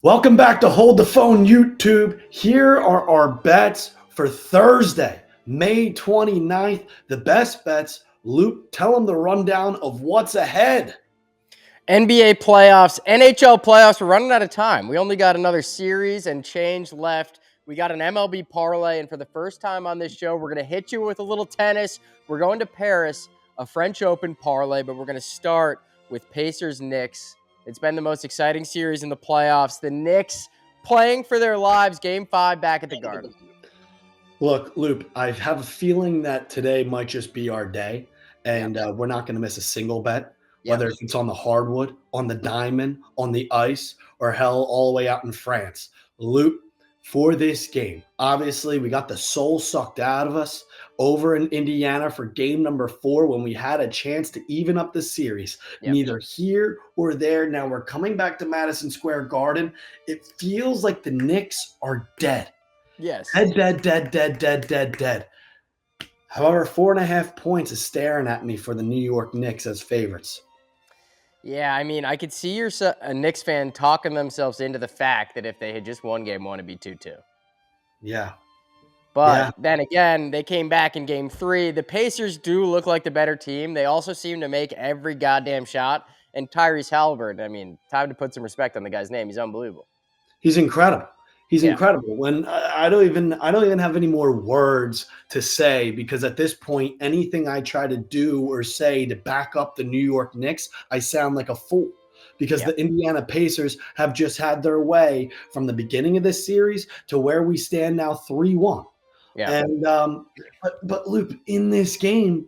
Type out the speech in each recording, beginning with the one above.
Welcome back to Hold the Phone YouTube. Here are our bets for Thursday, May 29th. The best bets. Luke, tell them the rundown of what's ahead. NBA playoffs, NHL playoffs. We're running out of time. We only got another series and change left. We got an MLB parlay, and for the first time on this show, we're going to hit you with a little tennis. We're going to Paris, a French Open parlay, but we're going to start with Pacers-Knicks. It's been the most exciting series in the playoffs. The Knicks playing for their lives, Game 5 back at the Garden. Look, Luke, I have a feeling that today might just be our day, and we're not going to miss a single bet, whether it's on the hardwood, on the diamond, on the ice, or hell, all the way out in France. Luke, for this game, obviously, we got the soul sucked out of us over in Indiana for game number 4 when we had a chance to even up the series. Neither here or there. Now we're coming back to Madison Square Garden. It feels like the Knicks are dead. Yes. Dead. However, 4.5 points is staring at me for the New York Knicks as favorites. Yeah, I mean, I could see a Knicks fan talking themselves into the fact that if they had just won game 1, it'd be 2-2. Yeah. But then again, they came back in game 3. The Pacers do look like the better team. They also seem to make every goddamn shot. And Tyrese Haliburton, I mean, time to put some respect on the guy's name. He's unbelievable. He's incredible. He's incredible. When I don't even have any more words to say, because at this point, anything I try to do or say to back up the New York Knicks, I sound like a fool. Because the Indiana Pacers have just had their way from the beginning of this series to where we stand now, 3-1. Yeah. And but Luke, in this game,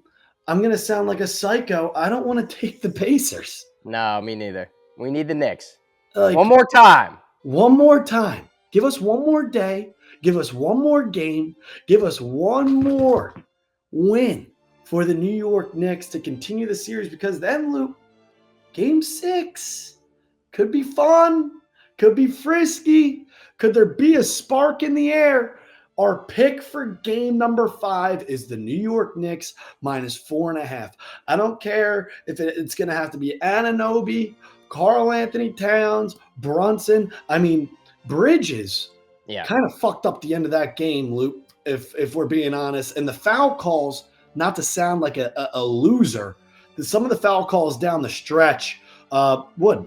I'm going to sound like a psycho. I don't want to take the Pacers. No, me neither. We need the Knicks. Like, one more time. One more time. Give us one more day. Give us one more game. Give us one more win for the New York Knicks to continue the series, because then, Luke, game 6 could be fun, could be frisky. Could there be a spark in the air? Our pick for game number 5 is the New York Knicks -4.5. I don't care if it's going to have to be Anunoby, Karl Anthony Towns, Brunson. I mean, Bridges kind of fucked up the end of that game, Luke, if we're being honest. And the foul calls, not to sound like a loser, some of the foul calls down the stretch,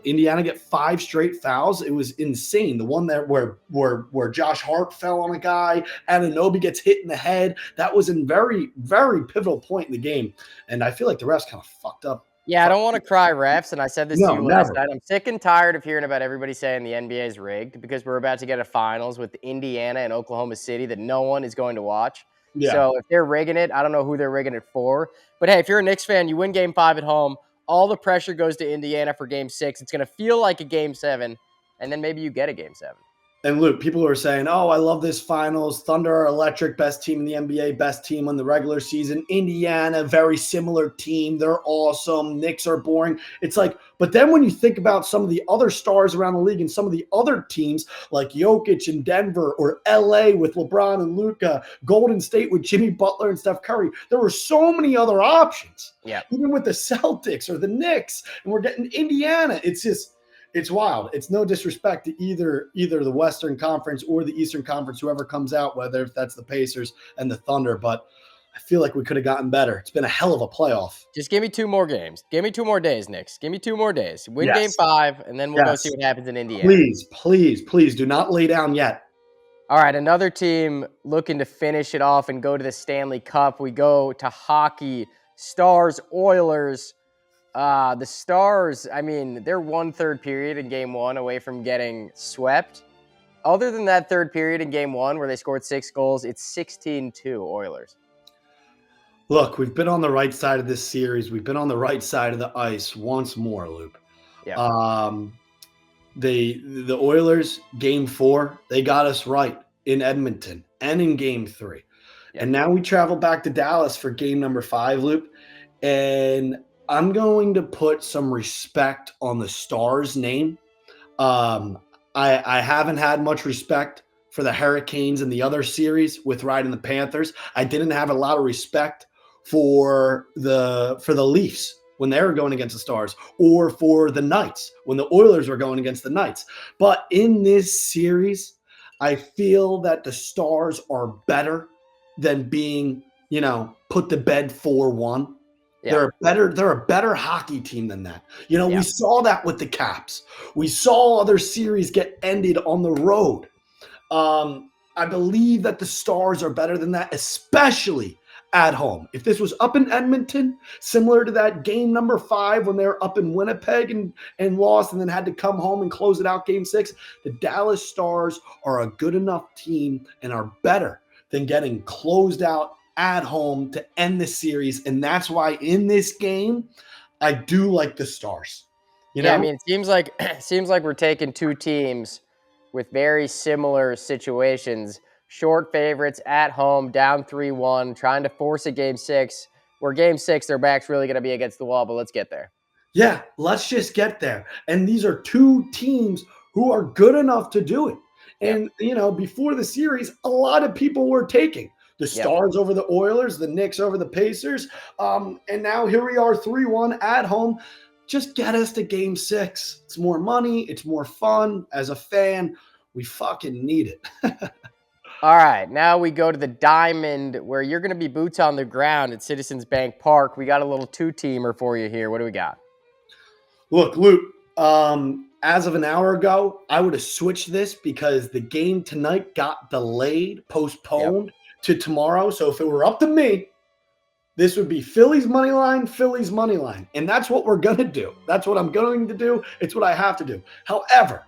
Indiana get 5 straight fouls? It was insane. The one there where Josh Hart fell on a guy, Anunoby gets hit in the head. That was a very, very pivotal point in the game. And I feel like the refs kind of fucked up. Yeah, I don't want to cry refs, and I said this to you last never. night. I'm sick and tired of hearing about everybody saying the NBA is rigged, because we're about to get a finals with Indiana and Oklahoma City that no one is going to watch. Yeah. So if they're rigging it, I don't know who they're rigging it for. But hey, if you're a Knicks fan, you win game 5 at home. All the pressure goes to Indiana for game 6. It's going to feel like a game 7, and then maybe you get a game 7. And Luke, people are saying, oh, I love this finals. Thunder are electric, best team in the NBA, best team in the regular season. Indiana, very similar team. They're awesome. Knicks are boring. It's like, but then when you think about some of the other stars around the league and some of the other teams like Jokic in Denver, or LA with LeBron and Luka, Golden State with Jimmy Butler and Steph Curry, there were so many other options. Yeah. Even with the Celtics or the Knicks, and we're getting Indiana. It's wild. It's no disrespect to either the Western Conference or the Eastern Conference, whoever comes out, whether that's the Pacers and the Thunder. But I feel like we could have gotten better. It's been a hell of a playoff. Just give me 2 more games. Give me 2 more days, Knicks. Give me 2 more days. Win game 5, and then we'll go see what happens in Indiana. Please do not lay down yet. All right, another team looking to finish it off and go to the Stanley Cup. We go to hockey. Stars, Oilers. The Stars, I mean, they're 1/3 period in game 1 away from getting swept. Other than that third period in game 1 where they scored 6 goals, it's 16-2 Oilers. Look, we've been on the right side of this series. We've been on the right side of the ice once more, Luke. Yeah. The Oilers, game 4, they got us right in Edmonton and in game 3. Yeah. And now we travel back to Dallas for game number 5, Luke. And I'm going to put some respect on the Stars' name. I haven't had much respect for the Hurricanes in the other series with riding the Panthers. I didn't have a lot of respect for the Leafs when they were going against the Stars, or for the Knights when the Oilers were going against the Knights. But in this series, I feel that the Stars are better than being, put to bed 4-1. Yeah. They're a better hockey team than that. Yeah. We saw that with the Caps. We saw other series get ended on the road. I believe that the Stars are better than that, especially at home. If this was up in Edmonton, similar to that game number 5 when they were up in Winnipeg and lost and then had to come home and close it out game 6, the Dallas Stars are a good enough team and are better than getting closed out at home to end the series. And that's why in this game, I do like the Stars. Yeah, I mean, it seems like we're taking two teams with very similar situations. Short favorites at home, down 3-1, trying to force a game 6. Where game 6, their back's really going to be against the wall, but let's get there. Yeah, let's just get there. And these are two teams who are good enough to do it. And, before the series, a lot of people were taking the Stars over the Oilers, the Knicks over the Pacers. And now here we are 3-1 at home. Just get us to game 6. It's more money. It's more fun. As a fan, we fucking need it. All right, now we go to the Diamond, where you're going to be boots on the ground at Citizens Bank Park. We got a little two-teamer for you here. What do we got? Look, Luke, as of an hour ago, I would have switched this because the game tonight got delayed, postponed to tomorrow. So if it were up to me, this would be Phillies money line. And that's what we're going to do. That's what I'm going to do. It's what I have to do. However,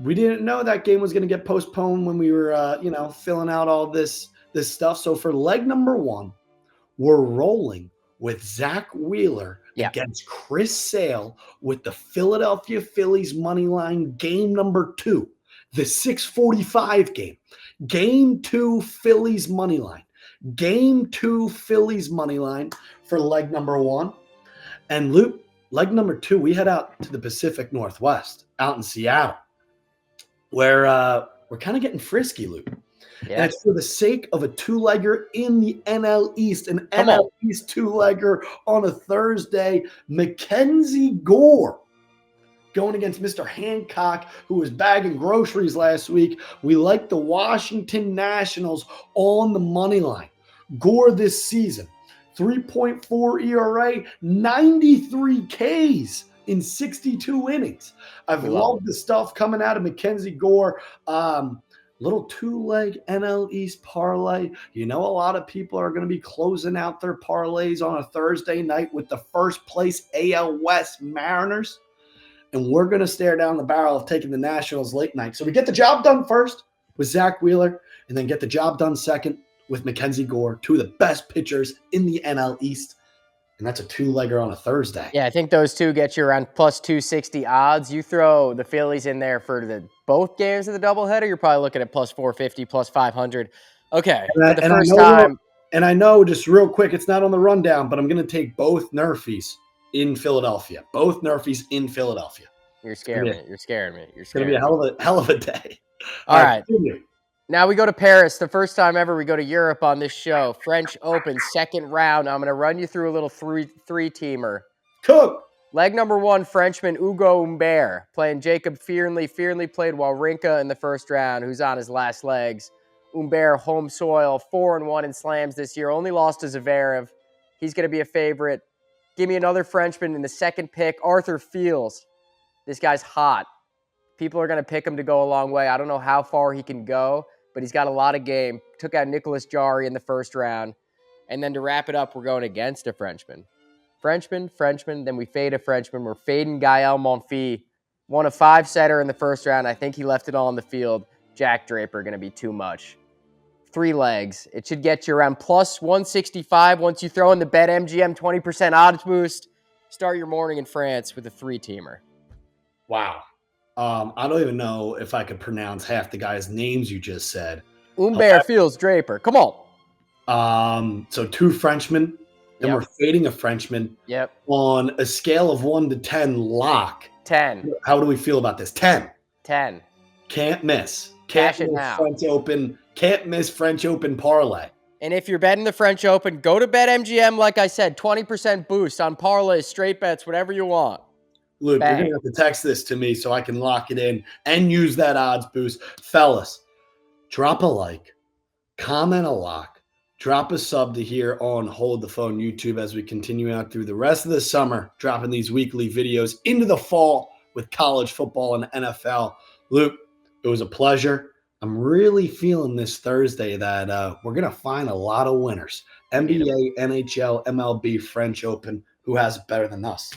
we didn't know that game was going to get postponed when we were, filling out all this stuff. So for leg number 1, we're rolling with Zach Wheeler against Chris Sale with the Philadelphia Phillies money line, game number 2, the 6:45 game. Game 2 Phillies money line. Game 2 Phillies money line for leg number 1. And Luke, leg number 2, we head out to the Pacific Northwest, out in Seattle, where we're kind of getting frisky, Luke. Yeah. And it's for the sake of a two-legger in the NL East, an NL East two-legger on a Thursday. Mackenzie Gore going against Mr. Hancock, who was bagging groceries last week. We like the Washington Nationals on the money line. Gore this season, 3.4 ERA, 93 Ks in 62 innings. I've loved the stuff coming out of Mackenzie Gore. Little two-leg NL East parlay. A lot of people are going to be closing out their parlays on a Thursday night with the first place AL West Mariners. And we're going to stare down the barrel of taking the Nationals late night. So we get the job done first with Zach Wheeler, and then get the job done second with Mackenzie Gore, two of the best pitchers in the NL East. And that's a two-legger on a Thursday. Yeah, I think those two get you around plus 260 odds. You throw the Phillies in there for both games of the doubleheader, you're probably looking at plus 450, plus 500. Okay, and I know, just real quick, it's not on the rundown, but I'm going to take both Nerfies in Philadelphia. Both Nerfies in Philadelphia. You're scaring me. It's going to be a hell of a day. All right. Now we go to Paris. The first time ever we go to Europe on this show. French Open, second round. I'm going to run you through a little three-teamer. Cook. Leg number 1, Frenchman Hugo Humbert playing Jacob Fearnley. Fearnley played Wawrinka in the first round, who's on his last legs. Humbert, home soil, 4-1 in slams this year. Only lost to Zverev. He's going to be a favorite. Give me another Frenchman in the second pick, Arthur Fields. This guy's hot. People are going to pick him to go a long way. I don't know how far he can go, but he's got a lot of game. Took out Nicolas Jarry in the first round. And then to wrap it up, we're going against a Frenchman. Frenchman, then we fade a Frenchman. We're fading Gael Monfils. Won a 5-setter in the first round. I think he left it all on the field. Jack Draper going to be too much. 3 legs. It should get you around plus 165 once you throw in the BetMGM 20% odds boost. Start your morning in France with a 3-teamer. Wow. I don't even know if I could pronounce half the guys' names you just said. Humbert, Fields, Draper. Come on. So 2 Frenchmen, and we're fading a Frenchman. Yep. On a scale of 1 to 10, lock. 10. How do we feel about this? 10. 10. Can't miss. Cash it now. Can't miss French Open parlay. And if you're betting the French Open, go to BetMGM. Like I said, 20% boost on parlays, straight bets, whatever you want. Luke, Bang. you're going to have to text this to me so I can lock it in and use that odds boost. Fellas, drop a like, comment a lock, drop a sub to here on Hold the Phone YouTube as we continue out through the rest of the summer, dropping these weekly videos into the fall with college football and NFL. Luke, it was a pleasure. I'm really feeling this Thursday that we're going to find a lot of winners. NBA, NHL, MLB, French Open. Who has it better than us?